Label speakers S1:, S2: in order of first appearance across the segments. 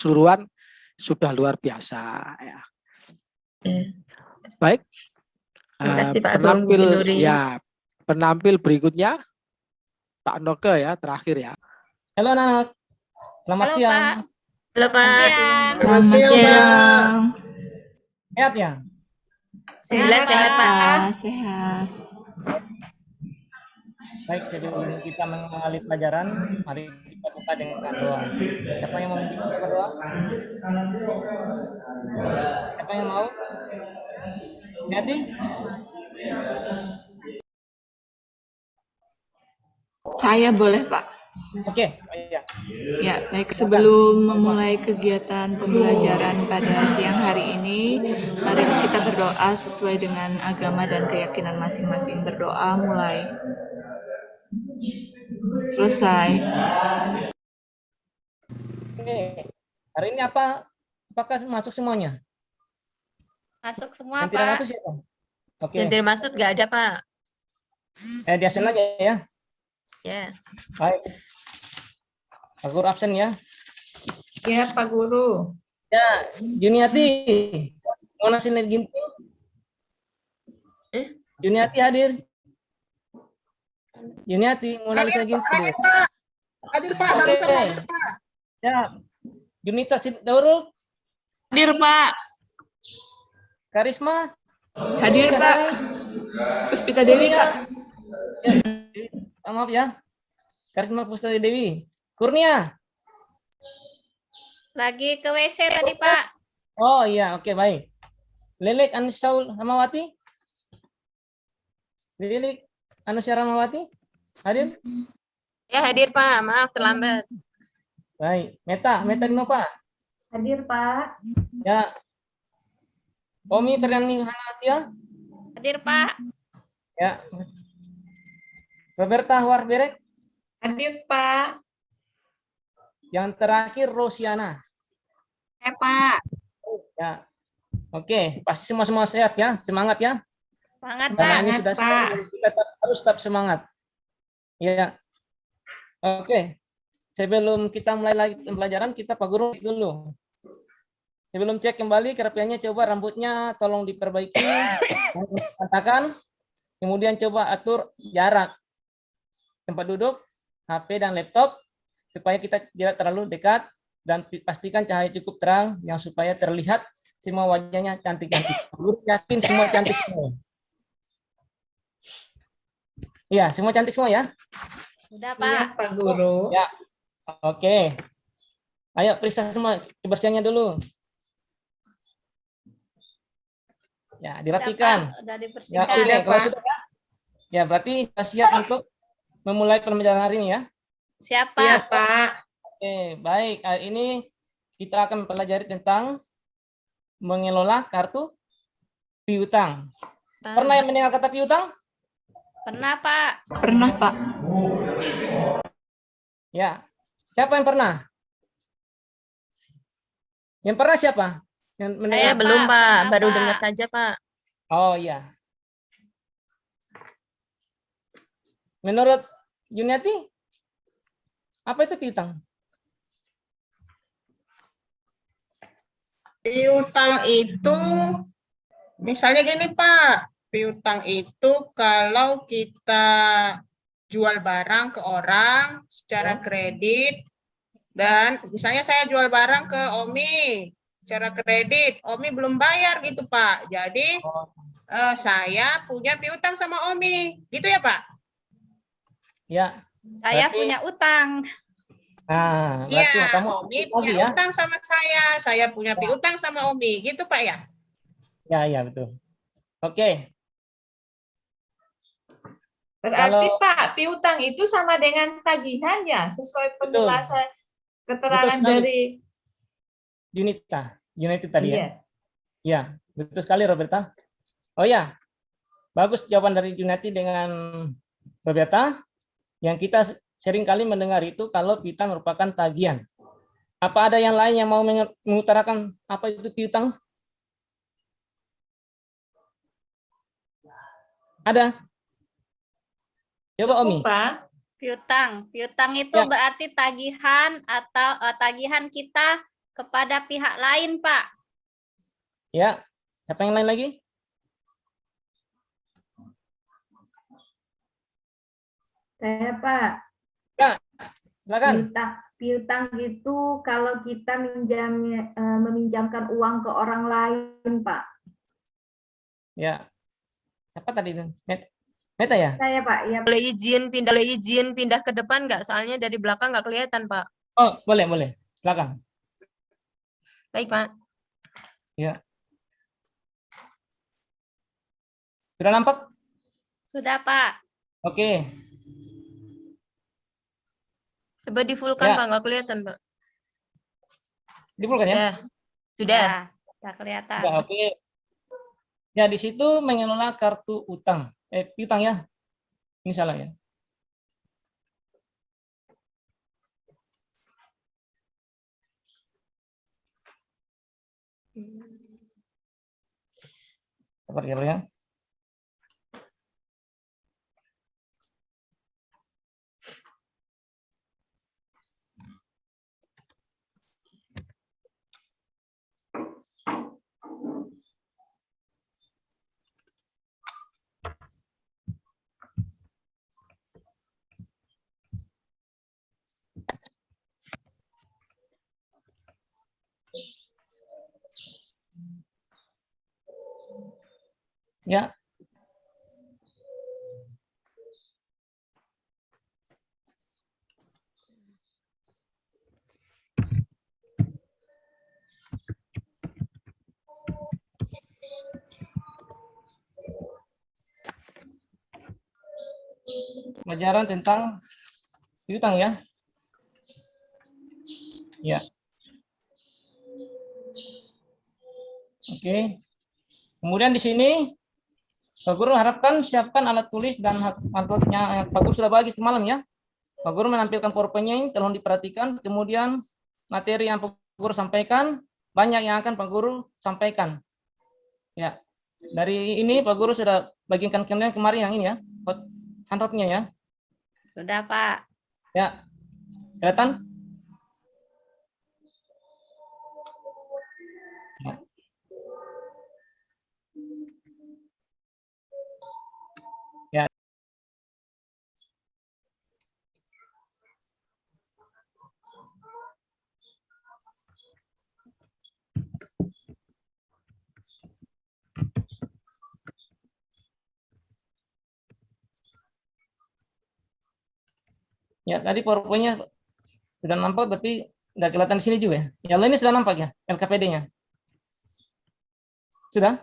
S1: keseluruhan sudah luar biasa ya. Baik.
S2: Terima kasih Pak Agung,
S1: Penampil
S2: Bu Nuri.
S1: ya, penampil berikutnya Pak Noke ya, terakhir ya.
S3: Halo anak, selamat
S4: Halo,
S3: siang.
S4: Pak.
S2: Halo Pak.
S4: Siang.
S5: Selamat siang.
S3: Sehat ya?
S2: Alhamdulillah sehat Pak.
S5: Sehat.
S3: Baik, sebelum kita mengalami pelajaran, mari kita buka dengan doa. Siapa yang mau berdoa? Siapa yang mau? Nanti?
S5: Saya boleh Pak.
S3: Oke, iya.
S5: Ya, baik, sebelum memulai kegiatan pembelajaran pada siang hari ini, mari kita berdoa sesuai dengan agama dan keyakinan masing-masing. Berdoa mulai. Selesai.
S3: Oke, hari ini apakah masuk semuanya?
S4: Masuk semua,
S3: Yang tidak
S4: Pak.
S3: masuk siapa? Oke,
S2: Yang tidak masuk nggak ada Pak.
S3: di absen aja ya.
S2: Ya.
S3: Baik. Pak Guru absen ya.
S5: Ya, Pak Guru.
S3: Ya, Juniati. Mau nasi ginting? Juniati hadir. Juniati, mau nasi ginting?
S6: Hadir Pak,
S3: Oke. Ya, Junita Daurul.
S5: Hadir Pak.
S3: Karisma.
S5: Hadir Pak. Puspita Dewi Pak.
S3: Ya, maaf ya. Karisma Puspita Dewi. Kurnia.
S4: Lagi ke WC tadi, Pak.
S3: Oh iya, oke baik. Lilik Anusaul Ramawati. Lilik Anusya Ramawati. Hadir?
S2: Ya hadir Pak, maaf terlambat.
S3: Baik. Meta Nova.
S5: Hadir Pak.
S3: Ya. Omi Ferdiani Hanatia.
S4: Hadir, Pak.
S3: Ya. Roberta Warberek.
S5: Hadir Pak.
S3: Yang terakhir Rosiana.
S5: Pak.
S3: Ya. Oke, pasti semua sehat ya. Semangat ya.
S4: Semangat,
S3: Karena
S4: Pak.
S3: ini sudah kita harus tetap semangat. Ya. Oke. Sebelum kita mulai lagi pembelajaran, kita Pak Guru dulu. Sebelum cek kembali kerapiannya, coba rambutnya tolong diperbaiki. Katakan. Kemudian coba atur jarak tempat duduk, HP dan laptop, supaya kita tidak terlalu dekat, dan pastikan cahaya cukup terang yang supaya terlihat semua wajahnya cantik-cantik. Guru yakin semua cantik semua. Ya, semua cantik semua ya.
S4: Sudah, Pak.
S5: Pak Guru.
S3: Ya. Oke. Ayo periksa semua kebersihannya dulu. Ya, dirapikan.
S4: Sudah
S3: Ya,
S4: dibersihkan.
S3: oke. Kalau sudah ya, berarti kita siap untuk memulai pembelajaran hari ini ya.
S4: Siap,
S5: Siap
S4: Pak.
S5: Pak.
S3: Oke, baik. Hari ini kita akan mempelajari tentang mengelola kartu piutang. Pernah yang mendengar kata piutang?
S4: Pernah, Pak.
S5: Pernah Pak.
S3: Ya. Siapa yang pernah? Yang pernah siapa? Yang
S2: Saya
S3: mendengar?
S2: belum Pak,
S4: Pak.
S2: baru
S4: Pak.
S2: dengar saja Pak.
S3: Oh iya. Menurut Juniati, apa itu piutang?
S6: Piutang itu, misalnya gini Pak, piutang itu kalau kita jual barang ke orang secara kredit, dan misalnya saya jual barang ke Omi secara kredit, Omi belum bayar gitu Pak. Jadi saya punya piutang sama Omi, gitu ya Pak?
S3: Ya.
S4: Saya
S3: Berarti-
S4: punya utang.
S3: Nah, berarti
S6: Iya,
S3: kamu
S6: Omi
S3: lagi
S6: punya
S3: ya?
S6: utang sama saya punya piutang sama Omi, gitu Pak ya?
S3: Ya, betul. Oke.
S7: Berarti
S3: Kalau-
S7: Pak, piutang itu sama dengan tagihan ya, sesuai penjelasan keterangan
S3: Betul sekali.
S7: dari
S3: Unity tadi ya.
S7: iya.
S3: Ya, betul sekali Roberta. Oh ya, bagus jawaban dari Junati dengan Roberta. Yang kita sering kali mendengar itu kalau piutang merupakan tagihan. Apa ada yang lain yang mau mengutarakan apa itu piutang? Ada? Coba Omi.
S7: Pak,
S4: Piutang. Piutang itu
S3: Ya.
S4: berarti tagihan atau tagihan kita kepada pihak lain, Pak.
S3: Ya, siapa yang lain lagi?
S8: Saya, Pak.
S3: Silakan.
S8: Piutang itu kalau kita meminjamkan uang ke orang lain, Pak.
S3: Ya. Siapa tadi itu? Meta ya?
S8: Saya, Pak. Ya,
S2: Boleh izin pindah ke depan nggak? Soalnya dari belakang nggak kelihatan, Pak.
S3: Oh, boleh. Silakan.
S2: Baik, Pak.
S3: Ya. Sudah nampak?
S4: Sudah, Pak.
S3: Oke.
S2: Coba di-full-kan,
S3: Ya.
S2: Pak. Nggak kelihatan, Pak.
S3: Dipulkan ya?
S2: Ya. Sudah.
S4: Sudah kelihatan.
S3: Sudah, oke. Ya, di situ mengelola kartu utang. Piutang ya. Ini salah ya. Sabar ya. Ya. Pelajaran tentang piutang ya. Ya. Oke. Kemudian di sini Pak Guru harapkan siapkan alat tulis dan pantotnya Pak Guru sudah bagi semalam ya. Pak Guru menampilkan PowerPoint-nya ini, tolong diperhatikan. Kemudian materi yang Pak Guru sampaikan, banyak yang akan Pak Guru sampaikan. Ya. Dari ini Pak Guru sudah bagikan kemarin yang ini ya, pantotnya ya.
S4: Sudah, Pak.
S3: Ya. Kelihatan? Ya. Ya, tadi PowerPoint-nya sudah nampak tapi nggak kelihatan di sini juga ya. Ya, ini sudah nampak ya, LKPD-nya. Sudah?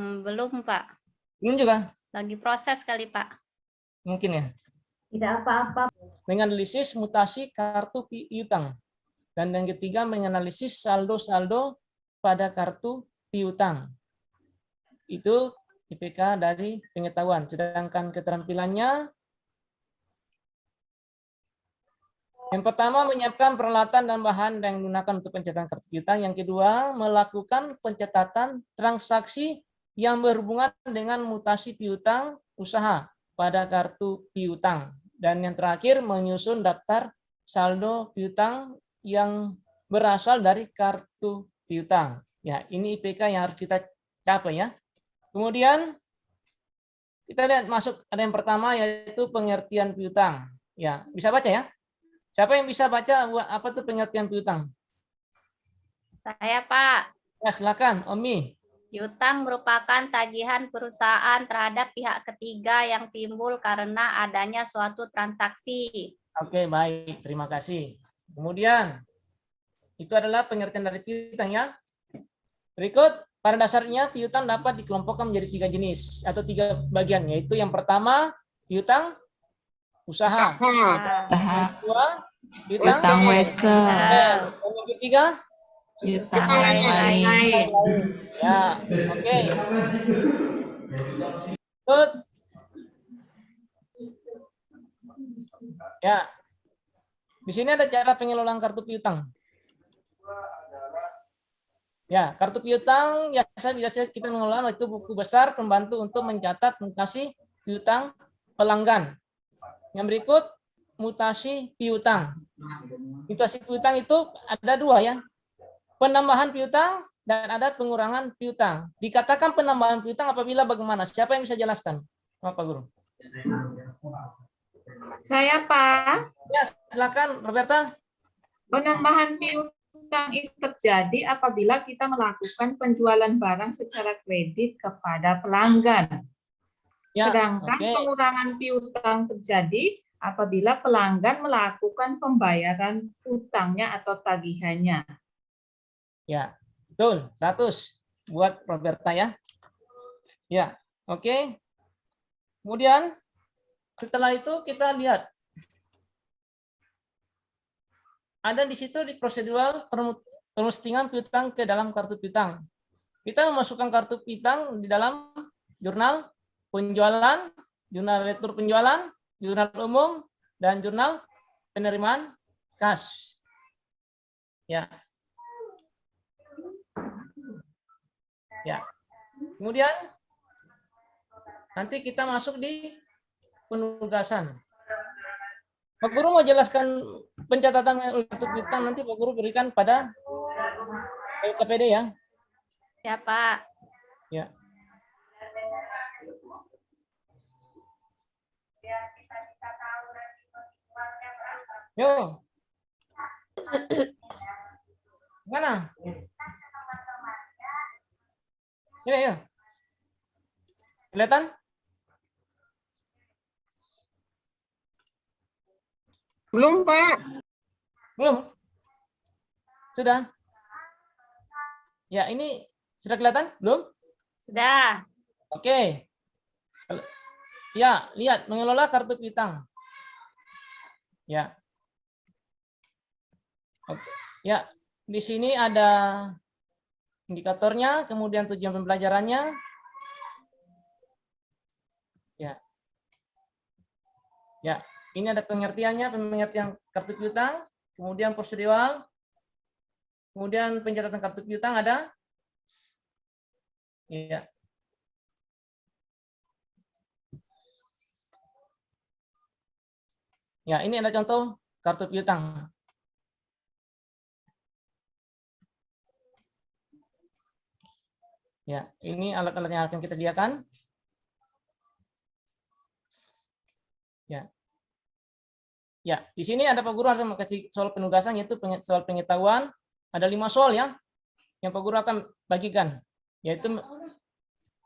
S4: Belum, Pak.
S3: Belum juga?
S4: Lagi proses kali, Pak.
S3: Mungkin ya.
S8: tidak apa-apa.
S3: Menganalisis mutasi kartu piutang. Dan yang ketiga, menganalisis saldo-saldo pada kartu piutang. Itu IPK dari pengetahuan. Sedangkan keterampilannya, yang pertama, menyiapkan peralatan dan bahan yang digunakan untuk pencatatan kartu piutang. Yang kedua, melakukan pencatatan transaksi yang berhubungan dengan mutasi piutang usaha pada kartu piutang. Dan yang terakhir, menyusun daftar saldo piutang yang berasal dari kartu piutang. Ya, ini IPK yang harus kita capai ya. Kemudian kita lihat masuk, ada yang pertama yaitu pengertian piutang. Ya, bisa baca ya? Siapa yang bisa baca apa tuh pengertian piutang?
S4: Saya, Pak.
S3: Ya, silakan, Omi.
S4: Piutang merupakan tagihan perusahaan terhadap pihak ketiga yang timbul karena adanya suatu transaksi.
S3: Oke, baik. Terima kasih. Kemudian, itu adalah pengertian dari piutang ya. Berikut, pada dasarnya piutang dapat dikelompokkan menjadi 3 jenis atau 3 bagian, yaitu yang pertama, piutang usaha. Yang kedua,
S5: Piutang wese,
S3: dan yang ketiga,
S5: piutang lain-lain.
S3: ya, oke. Good. Ya. Di sini ada cara pengelolaan kartu piutang. Ya, kartu piutang biasa kita mengelola itu buku besar pembantu untuk mencatat mutasi piutang pelanggan. Yang berikut, mutasi piutang. Mutasi piutang itu ada dua ya. Penambahan piutang dan ada pengurangan piutang. Dikatakan penambahan piutang apabila bagaimana? Siapa yang bisa jelaskan? Pak Guru.
S7: Saya, Pak.
S3: Ya, silakan Roberta.
S7: Penambahan piutang itu terjadi apabila kita melakukan penjualan barang secara kredit kepada pelanggan.
S3: Ya,
S7: Sedangkan
S3: oke.
S7: pengurangan piutang terjadi apabila pelanggan melakukan pembayaran utangnya atau tagihannya.
S3: Ya, betul. 100 buat Roberta ya. Ya, oke. Kemudian setelah itu kita lihat ada di situ di prosedural pemustingan piutang ke dalam kartu piutang. Kita memasukkan kartu piutang di dalam jurnal penjualan, jurnal retur penjualan, jurnal umum, dan jurnal penerimaan kas. Ya. Ya. Kemudian nanti kita masuk di penugasan. Pak Guru mau jelaskan pencatatan kartu piutang nanti Pak Guru berikan pada LKPD ya.
S4: Ya, Pak.
S3: Ya. Yo. Mana? Ya. Kelihatan?
S6: Belum, Pak.
S3: Belum? Sudah? Ya, ini sudah kelihatan? Belum?
S4: Sudah.
S3: Oke. Ya, lihat mengelola kartu piutang. Ya. Oke. Ya, di sini ada indikatornya, kemudian tujuan pembelajarannya. Ya. Ya, ini ada pengertiannya, pengertian kartu piutang, kemudian prosedural, kemudian pencatatan kartu piutang ada. Ya. Ya, ini ada contoh kartu piutang. Ya, ini alat-alat yang akan kita sediakan. Ya. Ya, di sini ada Pak Guru harus kasih soal penugasan yaitu soal pengetahuan. Ada 5 soal ya yang Pak Guru akan bagikan, yaitu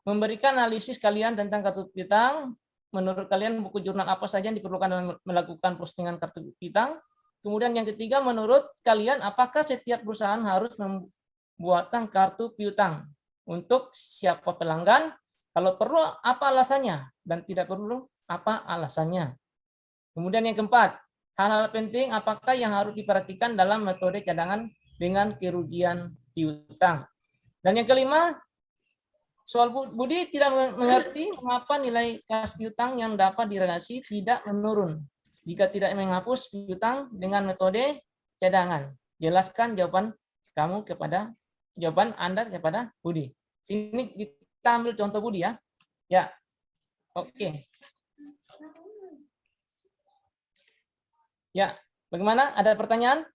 S3: memberikan analisis kalian tentang kartu piutang. Menurut kalian buku jurnal apa saja yang diperlukan dalam melakukan postingan kartu piutang? Kemudian yang ketiga, menurut kalian apakah setiap perusahaan harus membuatkan kartu piutang? Untuk siapa pelanggan? Kalau perlu apa alasannya? Dan tidak perlu apa alasannya? Kemudian yang keempat, hal-hal penting apakah yang harus diperhatikan dalam metode cadangan dengan kerugian piutang? Dan yang kelima, soal Budi tidak mengerti mengapa nilai kas piutang yang dapat direlasi tidak menurun jika tidak menghapus piutang dengan metode cadangan. Jelaskan jawaban Anda kepada Budi. Sini kita ambil contoh Budi ya. Ya. Oke. Ya, bagaimana? Ada pertanyaan?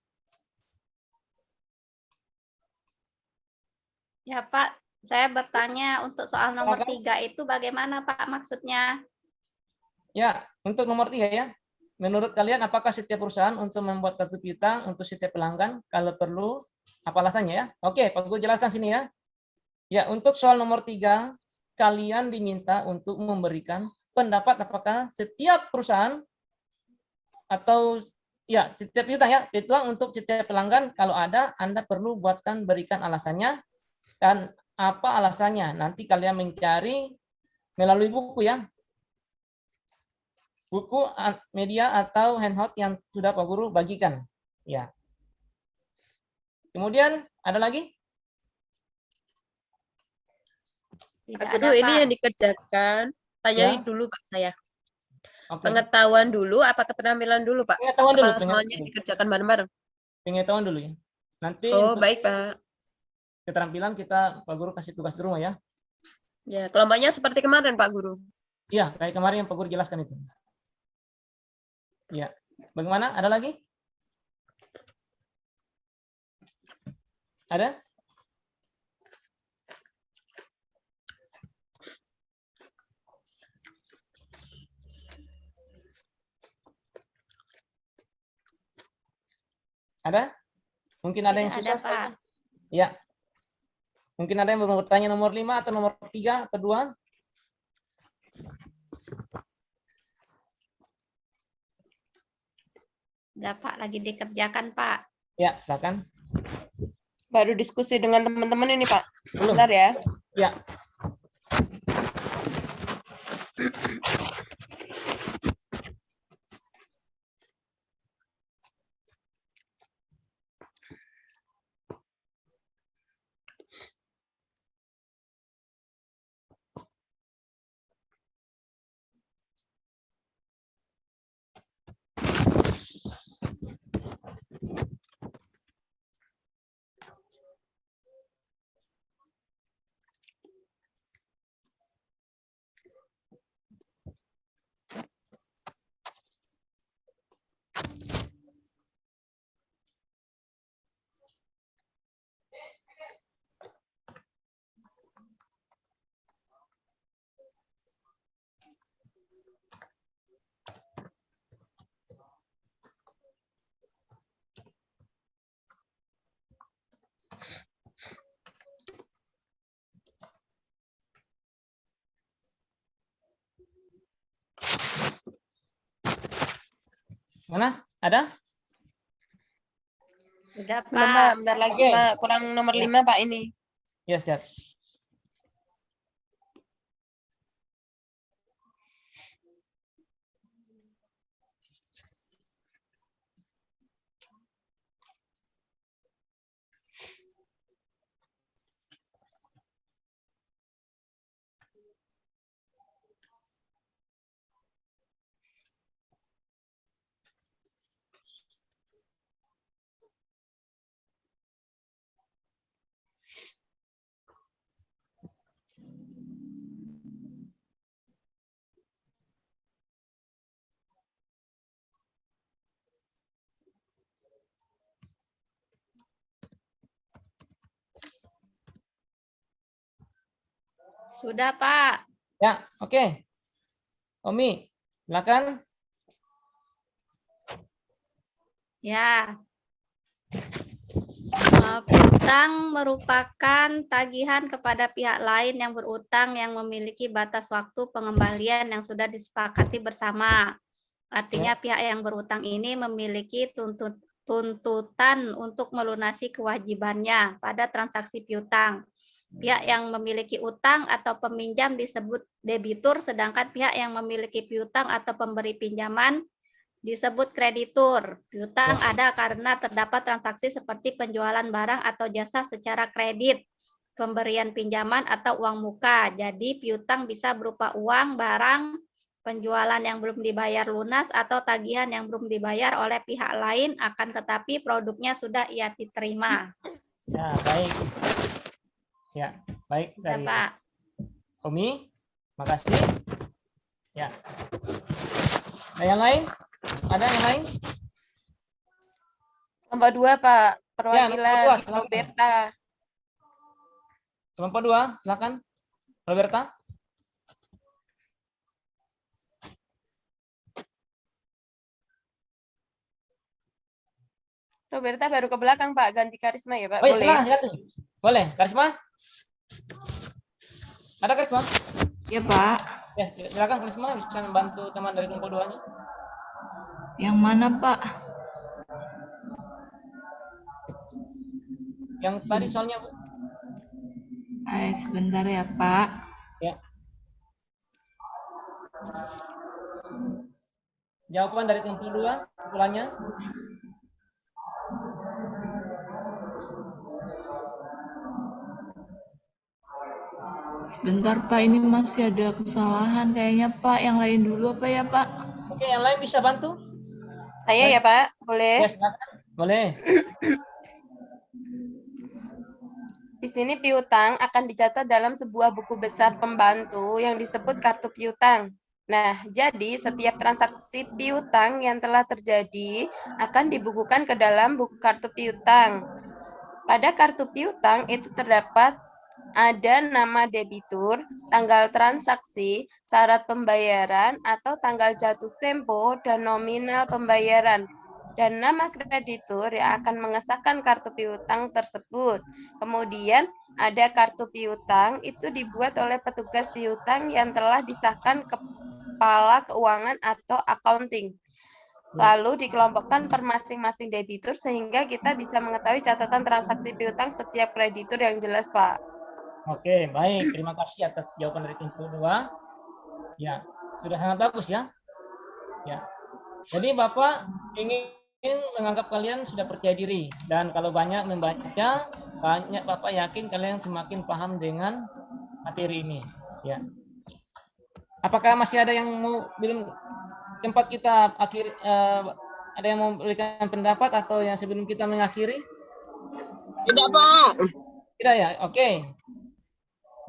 S4: Ya, Pak. Saya bertanya untuk soal nomor 3 itu bagaimana, Pak, maksudnya?
S3: Ya, untuk nomor 3 ya. Menurut kalian apakah setiap perusahaan untuk membuat kartu piutang untuk setiap pelanggan? Kalau perlu, apa alasannya ya? Oke, Pak Guru jelaskan sini ya. Ya, untuk soal nomor 3, kalian diminta untuk memberikan pendapat apakah setiap perusahaan atau ya setiap piutang ya, piutang untuk setiap pelanggan kalau ada Anda perlu berikan alasannya dan apa alasannya. Nanti kalian mencari melalui buku ya. Buku, media atau handout yang sudah Pak Guru bagikan. Ya. Kemudian ada lagi?
S2: Pak Guru, ini yang dikerjakan. Tanyai dulu Pak saya.
S3: Oke.
S2: Pengetahuan dulu, apa keterampilan dulu Pak?
S3: Pengetahuan dulu.
S2: Apa semuanya dikerjakan bareng-bareng?
S3: Pengetahuan dulu ya. Nanti
S2: Oh,
S3: untuk
S2: baik Pak.
S3: keterampilan kita Pak Guru kasih tugas di rumah ya.
S2: Ya, kelompoknya seperti kemarin Pak Guru.
S3: Iya, kayak kemarin yang Pak Guru jelaskan itu. Ya, Bagaimana? Ada lagi? Ada? Ada? Mungkin ada yang
S4: Tidak
S3: susah
S4: ada, Pak.
S3: soalnya. Ya. Mungkin ada yang mau bertanya nomor 5 atau nomor 3 atau 2?
S4: Udah, Pak, lagi dikerjakan, Pak.
S3: Ya, silakan.
S9: Baru diskusi dengan teman-teman ini, Pak.
S3: Belum.
S9: Bentar ya.
S3: Ya. Mana? Ada?
S4: Udah,
S9: Belum, Pak.
S4: Pak.
S9: Bentar lagi,
S3: Oke.
S9: Pak. Kurang nomor
S3: Ya.
S9: 5, Pak, ini.
S3: Ya, siap.
S4: Sudah, Pak.
S3: Ya, oke. Omi, silakan.
S4: Ya. Piutang merupakan tagihan kepada pihak lain yang berutang yang memiliki batas waktu pengembalian yang sudah disepakati bersama. Artinya pihak yang berutang ini memiliki tuntutan untuk melunasi kewajibannya pada transaksi piutang. Pihak yang memiliki utang atau peminjam disebut debitur, sedangkan pihak yang memiliki piutang atau pemberi pinjaman disebut kreditur. Piutang ada karena terdapat transaksi seperti penjualan barang atau jasa secara kredit, pemberian pinjaman atau uang muka. Jadi piutang bisa berupa uang, barang, penjualan yang belum dibayar lunas, atau tagihan yang belum dibayar oleh pihak lain, akan tetapi produknya sudah ia diterima.
S3: Ya, baik. Ya, baik
S4: Ya,
S3: dari
S4: Pak.
S3: Omi. Makasih. Ya. Nah, yang lain? Ada yang lain?
S9: Nomor 2, Pak.
S3: Ya, nomor 2,
S9: Perwakilan
S3: silakan.
S9: Roberta.
S3: Kelompok 2, silakan. Roberta.
S9: Roberta baru ke belakang, Pak. Ganti Karisma ya, Pak.
S3: Oh, iya,
S9: Boleh?
S3: silakan. Boleh. Karisma? Ada Karisma?
S5: Ya, Pak.
S3: Ya, silakan Karisma bisa membantu teman dari kelompok 2-nya.
S5: Yang mana, Pak?
S3: Yang tadi soalnya, Bu.
S5: Sebentar ya, Pak.
S3: Ya. Jawaban dari kelompok 2, kumpulannya.
S5: Sebentar, Pak. Ini masih ada kesalahan kayaknya, Pak. Yang lain dulu apa ya, Pak?
S3: Oke, yang lain bisa bantu?
S9: Saya ya, Pak. Boleh?
S3: Ya, silakan. Boleh.
S9: Di sini piutang akan dicatat dalam sebuah buku besar pembantu yang disebut kartu piutang. Nah, jadi setiap transaksi piutang yang telah terjadi akan dibukukan ke dalam buku kartu piutang. Pada kartu piutang itu terdapat ada nama debitur, tanggal transaksi, syarat pembayaran atau tanggal jatuh tempo, dan nominal pembayaran. Dan nama kreditur yang akan mengesahkan kartu piutang tersebut. Kemudian ada kartu piutang itu dibuat oleh petugas piutang yang telah disahkan kepala keuangan atau accounting. Lalu dikelompokkan per masing-masing debitur sehingga kita bisa mengetahui catatan transaksi piutang setiap kreditur yang jelas, Pak.
S3: Oke, baik. Terima kasih atas jawaban dari tim 2. Ya, sudah sangat bagus ya. Ya. Jadi Bapak ingin menganggap kalian sudah percaya diri, dan kalau banyak membaca, banyak Bapak yakin kalian semakin paham dengan materi ini. Ya. Apakah masih ada yang belum tempat kita akhir ada yang mau berikan pendapat atau yang sebelum kita mengakhiri?
S6: Tidak, Pak.
S3: Tidak ya? Oke.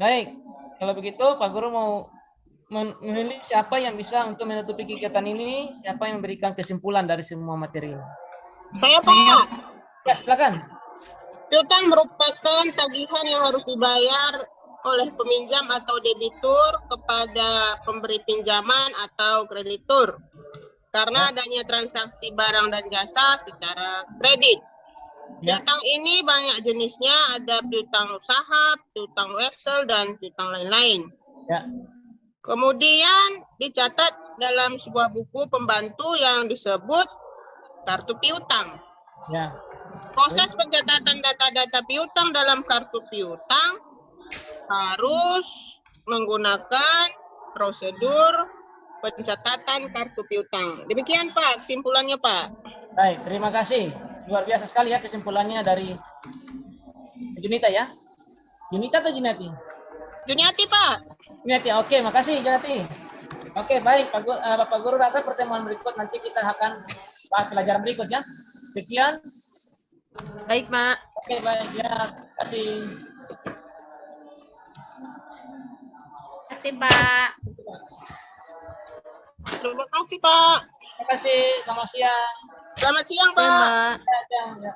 S3: Baik. Kalau begitu Pak Guru mau memilih siapa yang bisa untuk menutupi kegiatan ini, siapa yang memberikan kesimpulan dari semua materi ini.
S6: Saya, Pak.
S3: Ya, silakan.
S6: Piutang merupakan tagihan yang harus dibayar oleh peminjam atau debitur kepada pemberi pinjaman atau kreditur karena adanya transaksi barang dan jasa secara kredit. Piutang ini banyak jenisnya, ada piutang usaha, piutang wesel, dan piutang lain-lain.
S3: Ya.
S6: Kemudian dicatat dalam sebuah buku pembantu yang disebut kartu piutang.
S3: Ya.
S6: Proses pencatatan data-data piutang dalam kartu piutang harus menggunakan prosedur pencatatan kartu piutang. Demikian Pak, kesimpulannya Pak.
S3: Baik, terima kasih. Luar biasa sekali ya kesimpulannya dari Junita ya. Junita atau Junati?
S6: Juniati Pak.
S3: Junati, oke, makasih Junati. Oke, baik Bapak Guru, rasa pertemuan berikut nanti kita akan bahas pelajaran berikut ya. Sekian.
S2: Baik, Mak.
S3: Oke, baik ya. Terima kasih.
S4: Terima kasih, Pak.
S6: Terima kasih Pak.
S3: Terima kasih. Selamat siang.
S6: Selamat siang
S2: Baik,
S6: Pak.
S2: Mak.
S3: Ya.